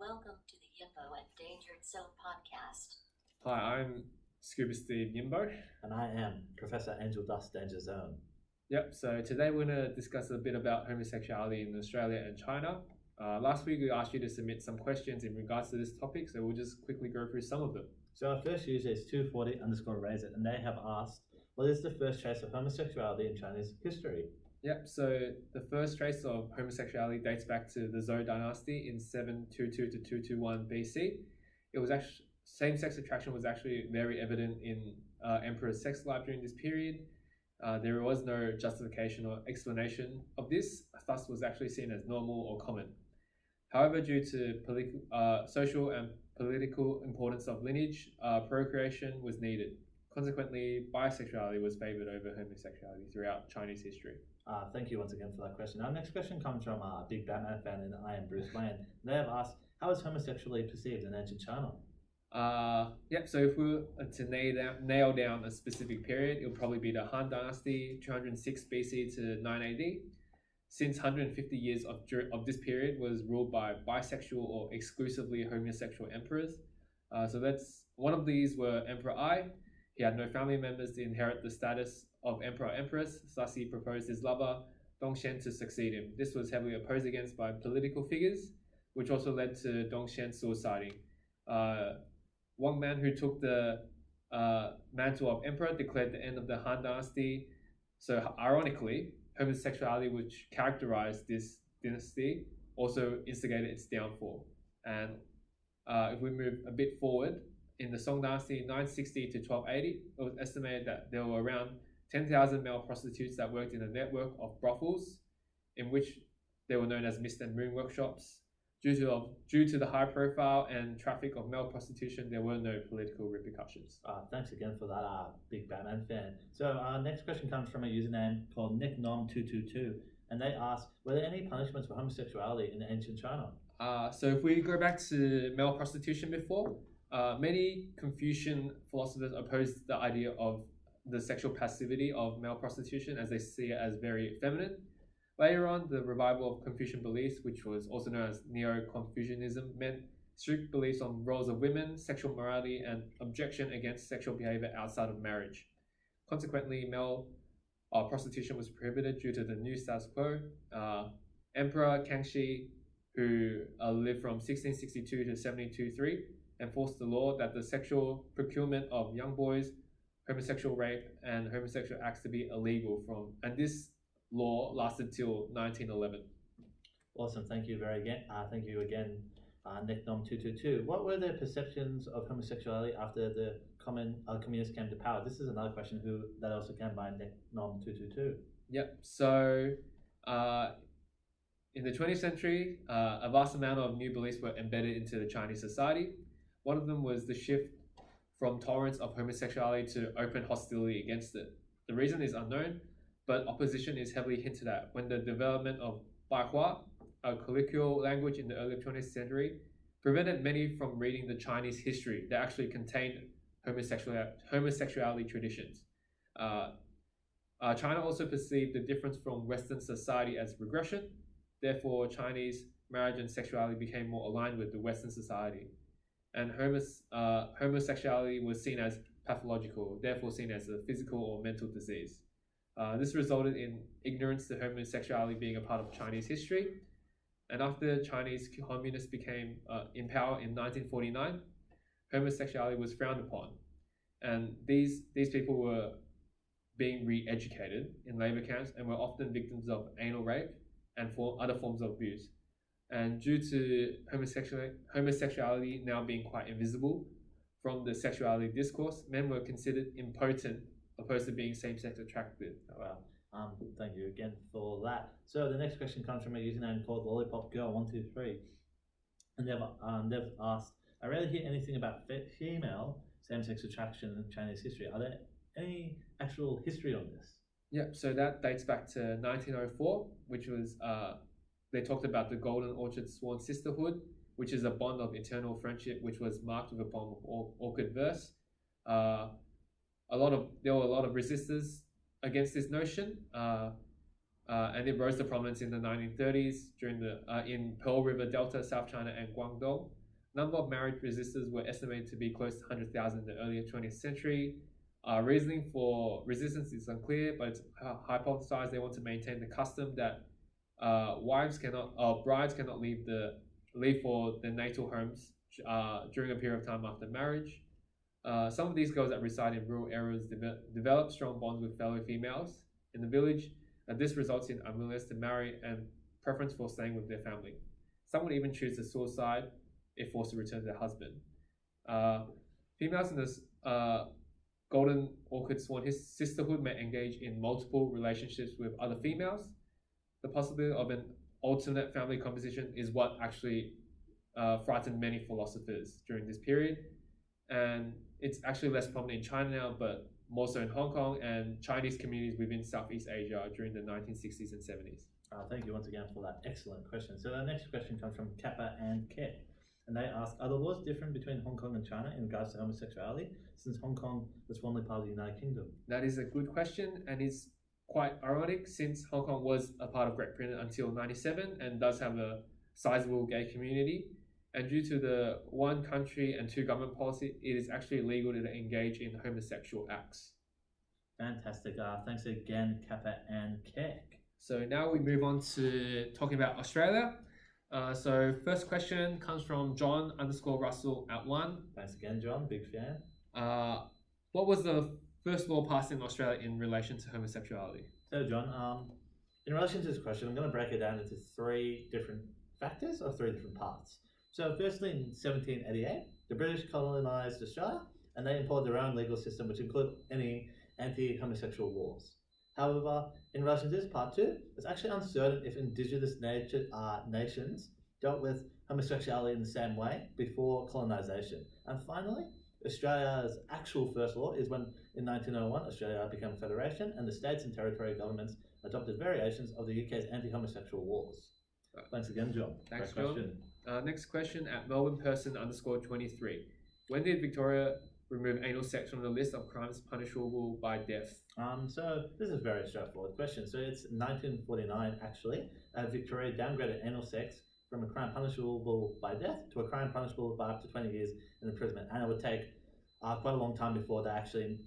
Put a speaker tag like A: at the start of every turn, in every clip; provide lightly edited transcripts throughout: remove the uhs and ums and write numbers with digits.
A: Welcome to the Yimbo Endangered Zone podcast.
B: Hi, I'm Scuba Steve Yimbo.
C: And I am Professor Angel Dust Danger Zone.
B: Yep, so today we're going to discuss a bit about homosexuality in Australia and China. Last week we asked you to submit some questions in regards to this topic, so we'll just quickly go through some of them.
C: So our first user is 240_raise it, and they have asked, what is the first trace of homosexuality in Chinese history?
B: Yep, so the first trace of homosexuality dates back to the Zhou dynasty in 722 to 221 BC. It was actually same-sex attraction was actually very evident in emperor's sex life during this period. There was no justification or explanation of this, thus was actually seen as normal or common. However, due to social and political importance of lineage, procreation was needed. Consequently, bisexuality was favored over homosexuality throughout Chinese history.
C: Thank you once again for that question. Our next question comes from a big Batman fan in I Am Bruce Wayne. They have asked, how is homosexuality perceived in ancient China?
B: So if we were to nail down a specific period, it would probably be the Han Dynasty, 206 BC to 9 AD. Since 150 years of this period was ruled by bisexual or exclusively homosexual emperors. So that's one of these were Emperor Ai. He had no family members to inherit the status of emperor or empress, thus he proposed his lover Dongxian to succeed him. This was heavily opposed against by political figures, which also led to Dongxian suiciding. One man who took the mantle of emperor declared the end of the Han Dynasty. So ironically, homosexuality, which characterized this dynasty, also instigated its downfall. And if we move a bit forward, in the Song Dynasty 960 to 1280, it was estimated that there were around 10,000 male prostitutes that worked in a network of brothels, in which they were known as mist and moon workshops. Due to the high profile and traffic of male prostitution, there were no political repercussions.
C: Thanks again for that, big Batman fan. So our next question comes from a username called nicknom222, and they ask, were there any punishments for homosexuality in ancient China?
B: So if we go back to male prostitution before, many Confucian philosophers opposed the idea of the sexual passivity of male prostitution, as they see it as very feminine. Later on, the revival of Confucian beliefs, which was also known as Neo-Confucianism, meant strict beliefs on roles of women, sexual morality, and objection against sexual behavior outside of marriage. Consequently, male prostitution was prohibited due to the new status quo. Emperor Kangxi, who lived from 1662 to 1723, enforced the law that the sexual procurement of young boys, homosexual rape, and homosexual acts to be illegal and this law lasted till 1911.
C: Awesome, thank you again, nicknom222. What were their perceptions of homosexuality after the communists came to power? This is another question that also came by nicknom222.
B: Yep, so in the 20th century, a vast amount of new beliefs were embedded into the Chinese society. One of them was the shift from tolerance of homosexuality to open hostility against it. The reason is unknown, but opposition is heavily hinted at when the development of Baihua, a colloquial language in the early 20th century, prevented many from reading the Chinese history that actually contained homosexuality traditions. China also perceived the difference from Western society as regression. Therefore, Chinese marriage and sexuality became more aligned with the Western society. And homosexuality was seen as pathological, therefore seen as a physical or mental disease. This resulted in ignorance to homosexuality being a part of Chinese history. And after Chinese communists became in power in 1949, homosexuality was frowned upon. And these people were being re-educated in labor camps and were often victims of anal rape and other forms of abuse. And due to homosexuality now being quite invisible from the sexuality discourse, men were considered impotent opposed to being same-sex attracted.
C: Wow. Thank you again for that. So the next question comes from a username called lollipopgirl123, and they've asked, I rarely hear anything about female same-sex attraction in Chinese history. Are there any actual history on this?
B: Yep, so that dates back to 1904, which was, they talked about the Golden Orchard Sworn Sisterhood, which is a bond of eternal friendship, which was marked with a poem of orchid verse. There were a lot of resistors against this notion. and it rose to prominence in the 1930s during the in Pearl River Delta, South China, and Guangdong. Number of marriage resistors were estimated to be close to 100,000 in the earlier 20th century. Reasoning for resistance is unclear, but it's hypothesized they want to maintain the custom that brides cannot leave for their natal homes during a period of time after marriage. Some of these girls that reside in rural areas develop strong bonds with fellow females in the village, and this results in unwillingness to marry and preference for staying with their family. Some would even choose to suicide if forced to return to their husband. Females in this Golden Orchid Swan sisterhood may engage in multiple relationships with other females. The possibility of an alternate family composition is what actually frightened many philosophers during this period. And it's actually less prominent in China now, but more so in Hong Kong and Chinese communities within Southeast Asia during the 1960s and 70s.
C: Thank you once again for that excellent question. So the next question comes from Kappa and Kep. And they ask, are the laws different between Hong Kong and China in regards to homosexuality, since Hong Kong was formerly part of the United Kingdom?
B: That is a good question, and it's quite ironic since Hong Kong was a part of Great Britain until 1997 and does have a sizable gay community. And due to the one country and two government policy, it is actually illegal to engage in homosexual acts.
C: Fantastic. Thanks again, Kappa and Kek.
B: So now we move on to talking about Australia. So first question comes from John_Russell@1.
C: Thanks again, John. Big fan.
B: What was the first law passed in Australia in relation to homosexuality?
C: So, John, in relation to this question, I'm going to break it down into three different factors or three different parts. So, firstly, in 1788, the British colonised Australia and they imported their own legal system, which included any anti-homosexual laws. However, in relation to this part two, it's actually uncertain if Indigenous nations dealt with homosexuality in the same way before colonisation. And finally, Australia's actual first law is when, in 1901, Australia became a federation and the states and territory governments adopted variations of the UK's anti-homosexual laws. Thanks again, John.
B: Thanks,
C: Great
B: John.
C: question.
B: Next question at MelbournePerson_23. When did Victoria remove anal sex from the list of crimes punishable by death?
C: So this is a very straightforward question. So it's 1949 actually. Victoria downgraded anal sex from a crime punishable by death to a crime punishable by up to 20 years in imprisonment, and it would take quite a long time before they actually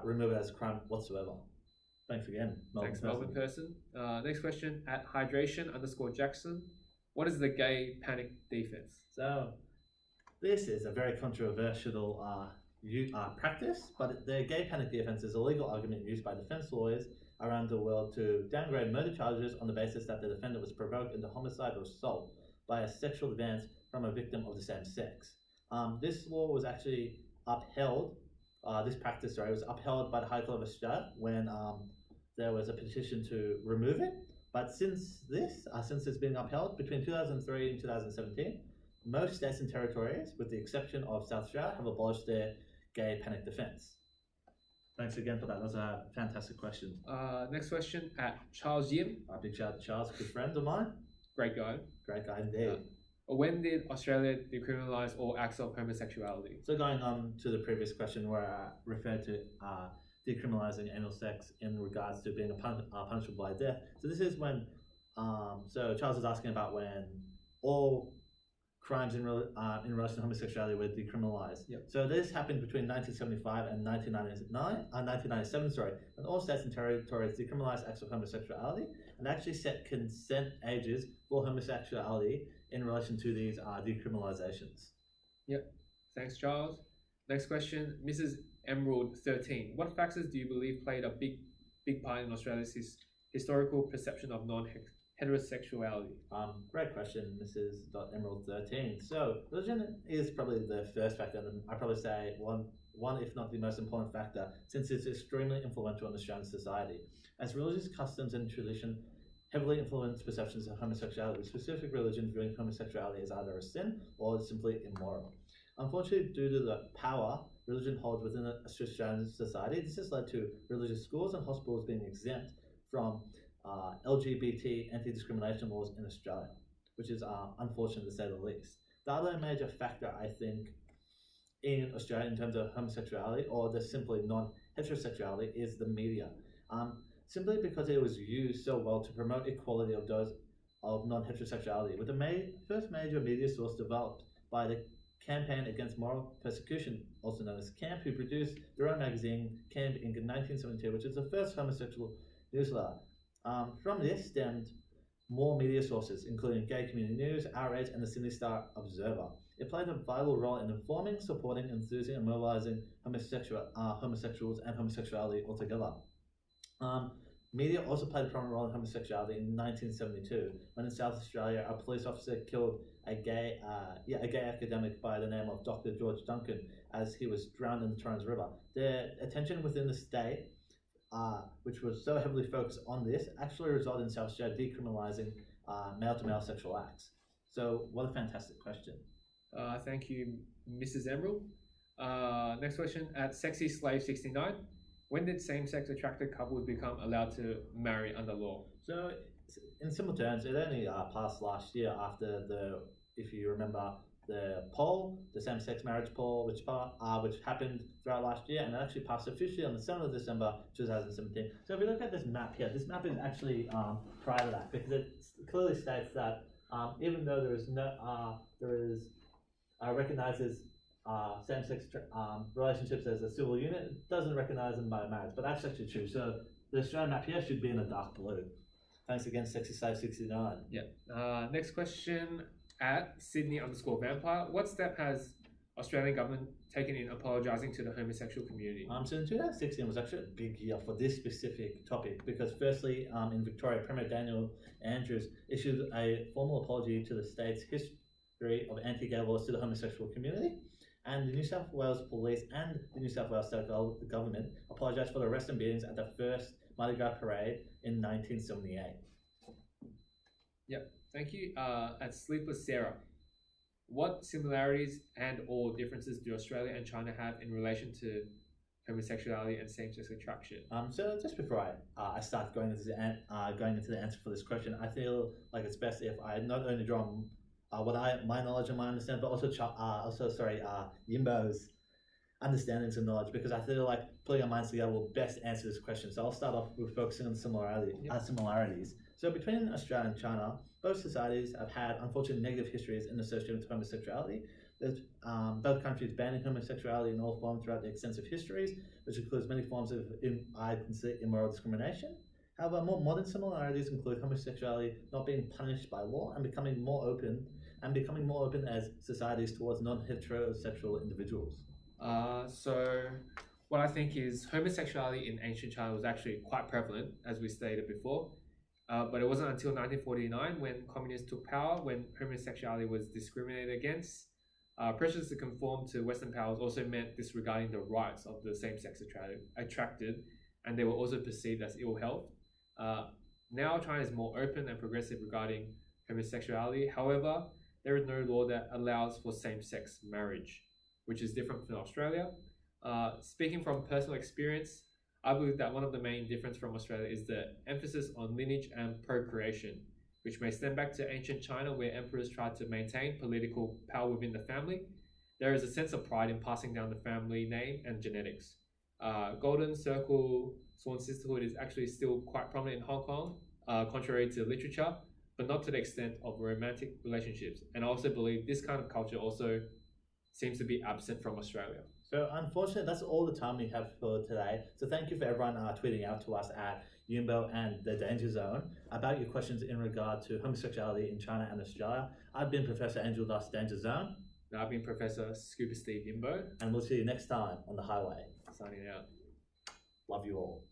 C: remove it as a crime whatsoever. Thanks again,
B: Thanks, Melbourne Person. Next question at Hydration_Jackson. What is the gay panic defense?
C: So this is a very controversial practice, but the gay panic defense is a legal argument used by defense lawyers around the world to downgrade murder charges on the basis that the defendant was provoked into homicide or assault by a sexual advance from a victim of the same sex. This law was actually upheld, this practice was upheld by the High Court of Australia when there was a petition to remove it. But since it's been upheld, between 2003 and 2017, most states and territories, with the exception of South Australia, have abolished their gay panic defense. Thanks again for that. That was a fantastic question.
B: Next question at Charles Yim.
C: Big shout out to Charles, good friend of mine.
B: Great guy.
C: Great guy indeed.
B: When did Australia decriminalise all acts of homosexuality?
C: So going on to the previous question where I referred to decriminalising anal sex in regards to being punishable by death. So this is when, so Charles is asking about when all crimes in relation to homosexuality were decriminalised.
B: Yep.
C: So this happened between 1975 and 1997, and all states and territories decriminalised acts of homosexuality and actually set consent ages for homosexuality in relation to these decriminalisations.
B: Yep. Thanks, Charles. Next question, Mrs. Emerald 13. What factors do you believe played a big part in Australia's historical perception of non-heterosexuality?
C: Great question, Mrs. Emerald 13. So religion is probably the first factor, and I'd probably say one if not the most important factor, since it's extremely influential in Australian society. As religious customs and tradition heavily influence perceptions of homosexuality, specific religions viewing homosexuality as either a sin or simply immoral. Unfortunately, due to the power religion holds within Australian society, this has led to religious schools and hospitals being exempt from LGBT anti-discrimination laws in Australia, which is unfortunate to say the least. The other major factor, I think, in Australia in terms of homosexuality or the simply non-heterosexuality is the media. simply because it was used so well to promote equality of those of non-heterosexuality, with the first major media source developed by the Campaign Against Moral Persecution, also known as CAMP, who produced their own magazine, Camp Inc. in 1972, which is the first homosexual newsletter. From this stemmed more media sources, including Gay Community News, Outrage, and the Sydney Star Observer. It played a vital role in informing, supporting, enthusing, and mobilizing homosexuals and homosexuality altogether. Media also played a prominent role in homosexuality in 1972, when in South Australia a police officer killed a gay academic by the name of Dr. George Duncan as he was drowned in the Torrens River. The attention within the state, which was so heavily focused on this, actually resulted in South Australia decriminalising male-to-male sexual acts. So, what a fantastic question.
B: Thank you, Mrs. Emerald. Next question, at Sexy Slave 69. When did same-sex attracted couples become allowed to marry under law?
C: So, in simple terms, it only passed last year after if you remember, the poll, the same-sex marriage poll, which happened throughout last year, and it actually passed officially on the 7th of December 2017. So if we look at this map here, this map is actually prior to that, because it clearly states that even though recognizes same-sex relationships as a civil unit, it doesn't recognize them by marriage, but that's actually true. So the Australian map here should be in a dark blue. Thanks again, Sexy Slave 69.
B: Yeah. Next question, at Sydney_vampire. What step has Australian government taken in apologising to the homosexual community?
C: So in 2016 was actually a big year for this specific topic, because firstly, in Victoria, Premier Daniel Andrews issued a formal apology to the state's history of anti-gay laws to the homosexual community, and the New South Wales Police and the New South Wales State Government apologised for the arrest and beatings at the first Mardi Gras parade in 1978.
B: Yep, thank you. At Sleepless Sarah, what similarities and or differences do Australia and China have in relation to homosexuality and same-sex attraction?
C: So just before I start going into the answer for this question, I feel like it's best if I not only draw my knowledge and my understanding, but also Yimbo's understandings and knowledge, because I feel like putting our minds together will best answer this question. So I'll start off with focusing on similarities. So between Australia and China, both societies have had unfortunately negative histories in association with homosexuality. Both countries banning homosexuality in all forms throughout their extensive histories, which includes many forms of immoral discrimination. However, more modern similarities include homosexuality not being punished by law and becoming more open as societies towards non-heterosexual individuals.
B: So what I think is homosexuality in ancient China was actually quite prevalent, as we stated before. But it wasn't until 1949 when communists took power when homosexuality was discriminated against. Pressures to conform to Western powers also meant disregarding the rights of the same-sex attracted, and they were also perceived as ill health. Now China is more open and progressive regarding homosexuality. However, there is no law that allows for same-sex marriage, which is different from Australia. Speaking from personal experience, I believe that one of the main differences from Australia is the emphasis on lineage and procreation, which may stem back to ancient China, where emperors tried to maintain political power within the family. There is a sense of pride in passing down the family name and genetics. Golden Circle Sworn Sisterhood is actually still quite prominent in Hong Kong, contrary to literature, but not to the extent of romantic relationships. And I also believe this kind of culture also seems to be absent from Australia.
C: So unfortunately, that's all the time we have for today. So thank you for everyone tweeting out to us at Yumbo and the Danger Zone about your questions in regard to homosexuality in China and Australia. I've been Professor Angel Das Danger Zone.
B: And I've been Professor Scuba Steve Yimbo.
C: And we'll see you next time on the highway.
B: Signing out.
C: Love you all.